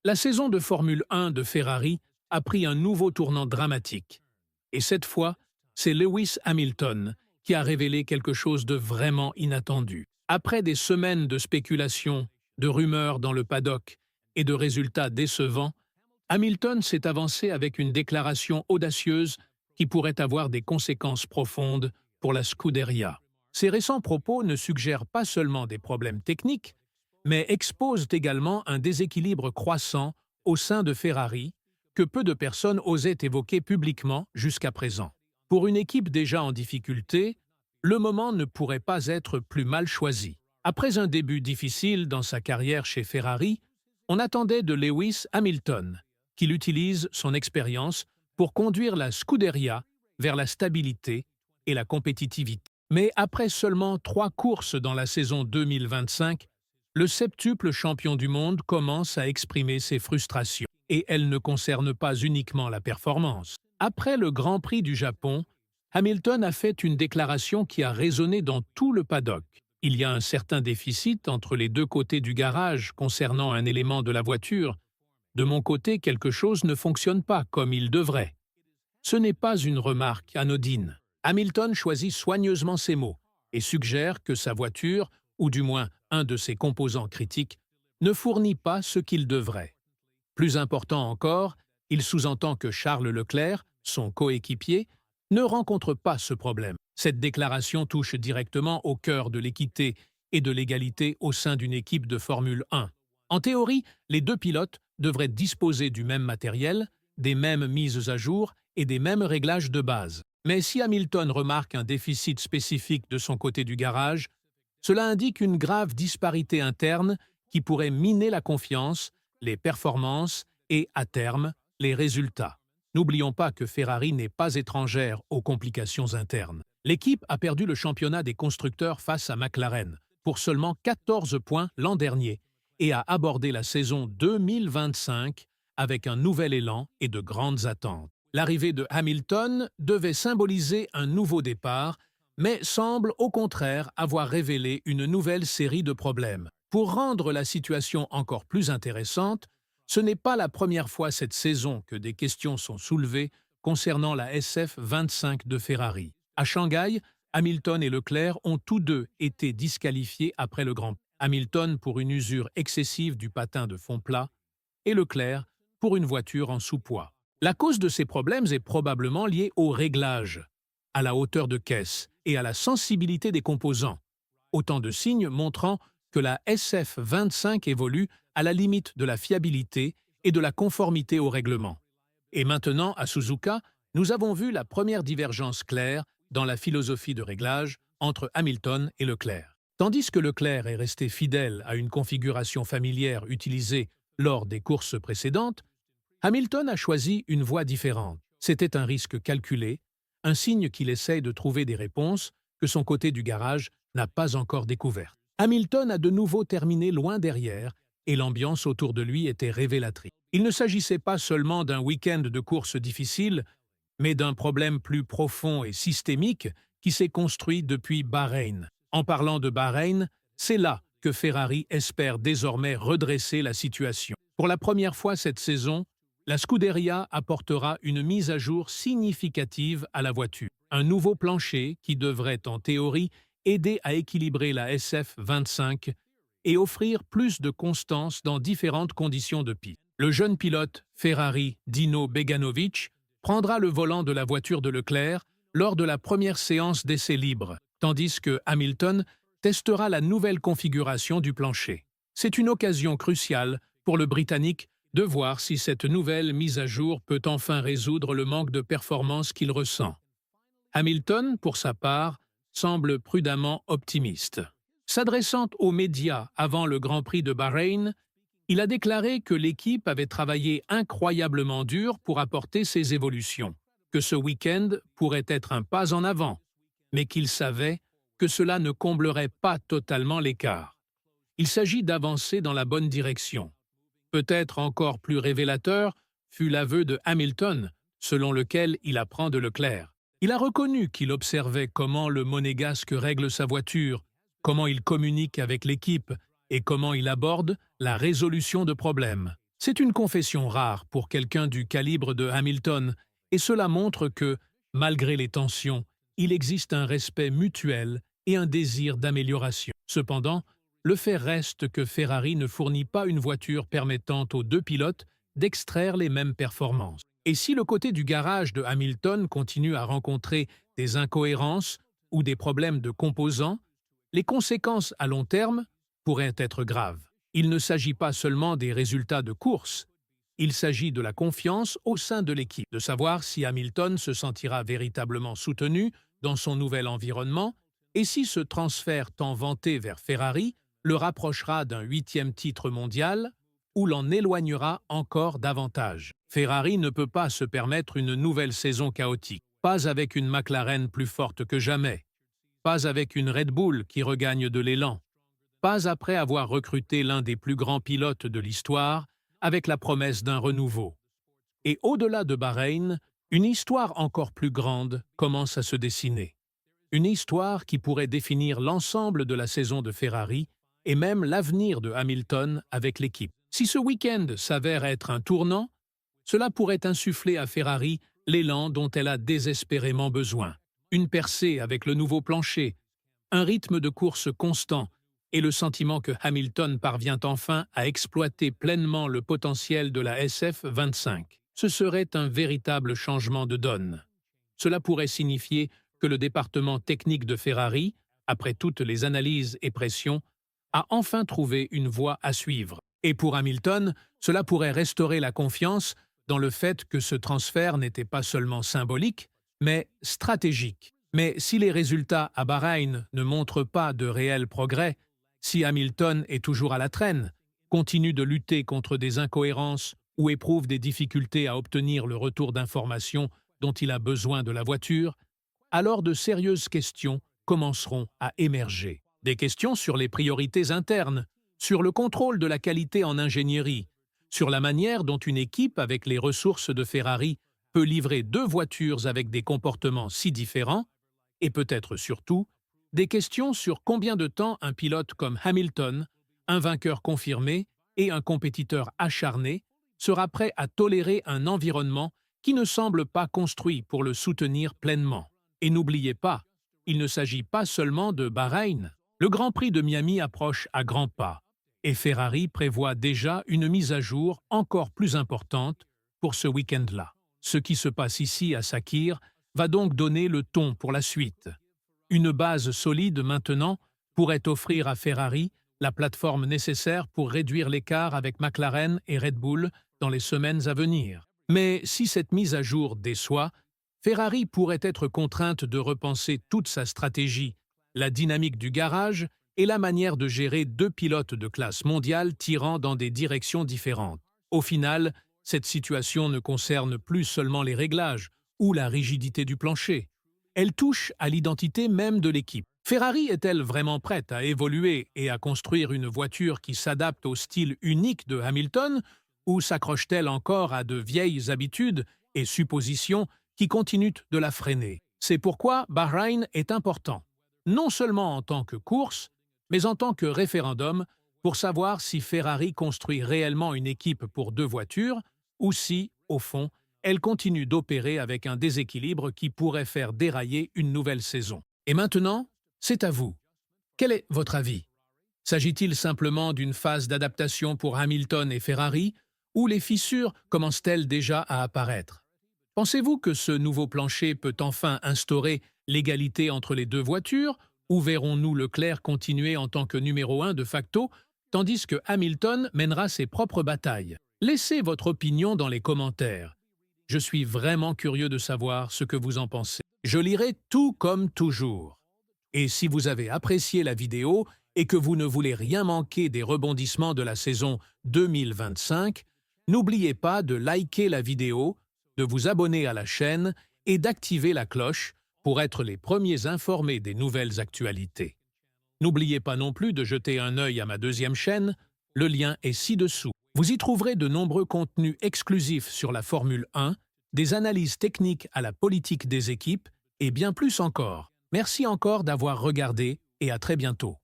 La saison de Formule 1 de Ferrari a pris un nouveau tournant dramatique. Et cette fois, c'est Lewis Hamilton qui a révélé quelque chose de vraiment inattendu. Après des semaines de spéculations, de rumeurs dans le paddock et de résultats décevants, Hamilton s'est avancé avec une déclaration audacieuse qui pourrait avoir des conséquences profondes pour la Scuderia. Ces récents propos ne suggèrent pas seulement des problèmes techniques, mais exposent également un déséquilibre croissant au sein de Ferrari que peu de personnes osaient évoquer publiquement jusqu'à présent. Pour une équipe déjà en difficulté, le moment ne pourrait pas être plus mal choisi. Après un début difficile dans sa carrière chez Ferrari, on attendait de Lewis Hamilton qu'il utilise son expérience pour conduire la Scuderia vers la stabilité et la compétitivité. Mais après seulement 3 courses dans la saison 2025, le septuple champion du monde commence à exprimer ses frustrations. Et elles ne concernent pas uniquement la performance. Après le Grand Prix du Japon, Hamilton a fait une déclaration qui a résonné dans tout le paddock. Il y a un certain déficit entre les deux côtés du garage concernant un élément de la voiture. De mon côté, quelque chose ne fonctionne pas comme il devrait. Ce n'est pas une remarque anodine. Hamilton choisit soigneusement ses mots et suggère que sa voiture, ou du moins un de ses composants critiques, ne fournit pas ce qu'il devrait. Plus important encore, il sous-entend que Charles Leclerc, son coéquipier, ne rencontre pas ce problème. Cette déclaration touche directement au cœur de l'équité et de l'égalité au sein d'une équipe de Formule 1. En théorie, les deux pilotes devraient disposer du même matériel, des mêmes mises à jour et des mêmes réglages de base. Mais si Hamilton remarque un déficit spécifique de son côté du garage, cela indique une grave disparité interne qui pourrait miner la confiance, les performances et, à terme, les résultats. N'oublions pas que Ferrari n'est pas étrangère aux complications internes. L'équipe a perdu le championnat des constructeurs face à McLaren pour seulement 14 points l'an dernier et a abordé la saison 2025 avec un nouvel élan et de grandes attentes. L'arrivée de Hamilton devait symboliser un nouveau départ, mais semble au contraire avoir révélé une nouvelle série de problèmes. Pour rendre la situation encore plus intéressante, ce n'est pas la première fois cette saison que des questions sont soulevées concernant la SF25 de Ferrari. À Shanghai, Hamilton et Leclerc ont tous deux été disqualifiés après le Grand Prix. Hamilton pour une usure excessive du patin de fond plat et Leclerc pour une voiture en sous-poids. La cause de ces problèmes est probablement liée au réglage, à la hauteur de caisse et à la sensibilité des composants. Autant de signes montrant que la SF25 évolue à la limite de la fiabilité et de la conformité au règlement. Et maintenant, à Suzuka, nous avons vu la première divergence claire dans la philosophie de réglage entre Hamilton et Leclerc. Tandis que Leclerc est resté fidèle à une configuration familière utilisée lors des courses précédentes, Hamilton a choisi une voie différente. C'était un risque calculé, un signe qu'il essaye de trouver des réponses que son côté du garage n'a pas encore découvertes. Hamilton a de nouveau terminé loin derrière et l'ambiance autour de lui était révélatrice. Il ne s'agissait pas seulement d'un week-end de course difficile, mais d'un problème plus profond et systémique qui s'est construit depuis Bahreïn. En parlant de Bahreïn, c'est là que Ferrari espère désormais redresser la situation. Pour la première fois cette saison, la Scuderia apportera une mise à jour significative à la voiture. Un nouveau plancher qui devrait, en théorie, aider à équilibrer la SF25 et offrir plus de constance dans différentes conditions de piste. Le jeune pilote Ferrari Dino Beganovic prendra le volant de la voiture de Leclerc lors de la première séance d'essai libre, tandis que Hamilton testera la nouvelle configuration du plancher. C'est une occasion cruciale pour le Britannique de voir si cette nouvelle mise à jour peut enfin résoudre le manque de performance qu'il ressent. Hamilton, pour sa part, semble prudemment optimiste. S'adressant aux médias avant le Grand Prix de Bahreïn, il a déclaré que l'équipe avait travaillé incroyablement dur pour apporter ces évolutions, que ce week-end pourrait être un pas en avant, mais qu'il savait que cela ne comblerait pas totalement l'écart. Il s'agit d'avancer dans la bonne direction. Peut-être encore plus révélateur fut l'aveu de Hamilton, selon lequel il apprend de Leclerc. Il a reconnu qu'il observait comment le monégasque règle sa voiture, comment il communique avec l'équipe et comment il aborde la résolution de problèmes. C'est une confession rare pour quelqu'un du calibre de Hamilton, et cela montre que, malgré les tensions, il existe un respect mutuel et un désir d'amélioration. Cependant, le fait reste que Ferrari ne fournit pas une voiture permettant aux deux pilotes d'extraire les mêmes performances. Et si le côté du garage de Hamilton continue à rencontrer des incohérences ou des problèmes de composants, les conséquences à long terme pourraient être graves. Il ne s'agit pas seulement des résultats de course, il s'agit de la confiance au sein de l'équipe, de savoir si Hamilton se sentira véritablement soutenu dans son nouvel environnement et si ce transfert tant vanté vers Ferrari le rapprochera d'un 8e titre mondial ou l'en éloignera encore davantage. Ferrari ne peut pas se permettre une nouvelle saison chaotique, pas avec une McLaren plus forte que jamais, pas avec une Red Bull qui regagne de l'élan, pas après avoir recruté l'un des plus grands pilotes de l'histoire avec la promesse d'un renouveau. Et au-delà de Bahreïn, une histoire encore plus grande commence à se dessiner. Une histoire qui pourrait définir l'ensemble de la saison de Ferrari et même l'avenir de Hamilton avec l'équipe. Si ce week-end s'avère être un tournant, cela pourrait insuffler à Ferrari l'élan dont elle a désespérément besoin. Une percée avec le nouveau plancher, un rythme de course constant et le sentiment que Hamilton parvient enfin à exploiter pleinement le potentiel de la SF25. Ce serait un véritable changement de donne. Cela pourrait signifier que le département technique de Ferrari, après toutes les analyses et pressions, a enfin trouvé une voie à suivre. Et pour Hamilton, cela pourrait restaurer la confiance dans le fait que ce transfert n'était pas seulement symbolique, mais stratégique. Mais si les résultats à Bahreïn ne montrent pas de réels progrès, si Hamilton est toujours à la traîne, continue de lutter contre des incohérences ou éprouve des difficultés à obtenir le retour d'informations dont il a besoin de la voiture, alors de sérieuses questions commenceront à émerger. Des questions sur les priorités internes, sur le contrôle de la qualité en ingénierie, sur la manière dont une équipe avec les ressources de Ferrari peut livrer deux voitures avec des comportements si différents, et peut-être surtout, des questions sur combien de temps un pilote comme Hamilton, un vainqueur confirmé et un compétiteur acharné, sera prêt à tolérer un environnement qui ne semble pas construit pour le soutenir pleinement. Et n'oubliez pas, il ne s'agit pas seulement de Bahreïn. Le Grand Prix de Miami approche à grands pas, et Ferrari prévoit déjà une mise à jour encore plus importante pour ce week-end-là. Ce qui se passe ici à Sakhir va donc donner le ton pour la suite. Une base solide maintenant pourrait offrir à Ferrari la plateforme nécessaire pour réduire l'écart avec McLaren et Red Bull dans les semaines à venir. Mais si cette mise à jour déçoit, Ferrari pourrait être contrainte de repenser toute sa stratégie, la dynamique du garage et la manière de gérer deux pilotes de classe mondiale tirant dans des directions différentes. Au final, cette situation ne concerne plus seulement les réglages ou la rigidité du plancher. Elle touche à l'identité même de l'équipe. Ferrari est-elle vraiment prête à évoluer et à construire une voiture qui s'adapte au style unique de Hamilton, ou s'accroche-t-elle encore à de vieilles habitudes et suppositions qui continuent de la freiner? C'est pourquoi Bahreïn est important, non seulement en tant que course, mais en tant que référendum pour savoir si Ferrari construit réellement une équipe pour deux voitures ou si, au fond, elle continue d'opérer avec un déséquilibre qui pourrait faire dérailler une nouvelle saison. Et maintenant, c'est à vous. Quel est votre avis? S'agit-il simplement d'une phase d'adaptation pour Hamilton et Ferrari, ou les fissures commencent-elles déjà à apparaître? Pensez-vous que ce nouveau plancher peut enfin instaurer l'égalité entre les deux voitures, ou verrons-nous Leclerc continuer en tant que numéro 1 de facto, tandis que Hamilton mènera ses propres batailles? Laissez votre opinion dans les commentaires. Je suis vraiment curieux de savoir ce que vous en pensez. Je lirai tout comme toujours. Et si vous avez apprécié la vidéo et que vous ne voulez rien manquer des rebondissements de la saison 2025, n'oubliez pas de liker la vidéo, de vous abonner à la chaîne et d'activer la cloche pour être les premiers informés des nouvelles actualités. N'oubliez pas non plus de jeter un œil à ma deuxième chaîne, le lien est ci-dessous. Vous y trouverez de nombreux contenus exclusifs sur la Formule 1, des analyses techniques à la politique des équipes et bien plus encore. Merci encore d'avoir regardé et à très bientôt.